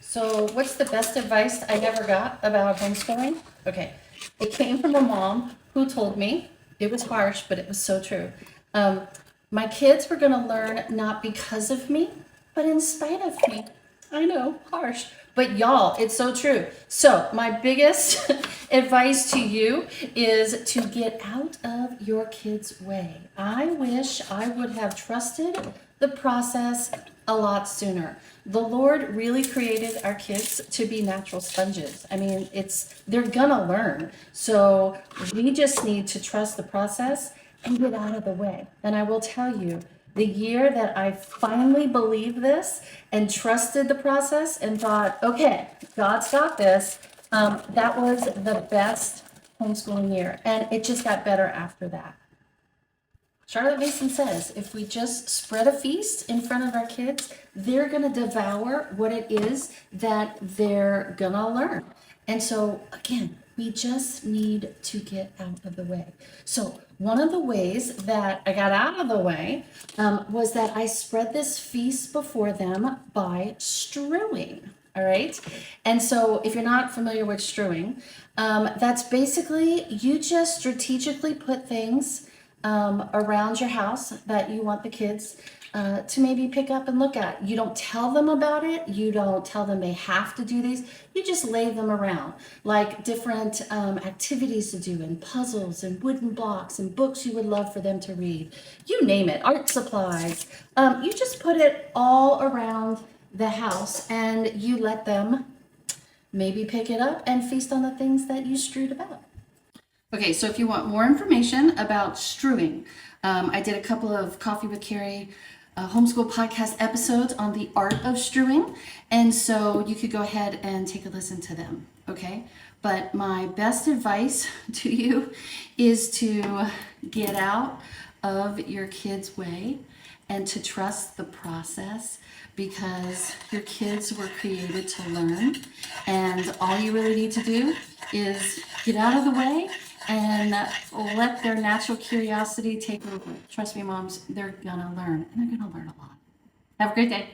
So what's the best advice I ever got about homeschooling? Okay, it came from a mom who told me, it was harsh, but it was so true. Um, my kids were gonna learn not because of me, but in spite of me. I know, harsh, but y'all, it's so true. So my biggest advice to you is to get out of your kids' way. I wish I would have trusted the process a lot sooner. The Lord really created our kids to be natural sponges. I mean, they're gonna learn. So we just need to trust the process and get out of the way. And I will tell you, the year that I finally believed this and trusted the process and thought, okay, God's got this, that was the best homeschooling year. And it just got better after that. Charlotte Mason says, if we just spread a feast in front of our kids, they're going to devour what it is that they're going to learn. And so, again, we just need to get out of the way. So, one of the ways that I got out of the way was that I spread this feast before them by strewing. All right. And so, if you're not familiar with strewing, that's basically you just strategically put things around your house that you want the kids to maybe pick up and look at. You don't tell them about it. You don't tell them they have to do these. You just lay them around, like different activities to do, and puzzles and wooden blocks and books you would love for them to read. You name it, art supplies. You just put it all around the house and you let them maybe pick it up and feast on the things that you strewed about. Okay, so if you want more information about strewing, I did a couple of Coffee with Carrie homeschool podcast episodes on the art of strewing, and so you could go ahead and take a listen to them, okay? But my best advice to you is to get out of your kids' way and to trust the process, because your kids were created to learn, and all you really need to do is get out of the way and let their natural curiosity take over. Trust me, moms, they're gonna learn, and they're gonna learn a lot. Have a great day.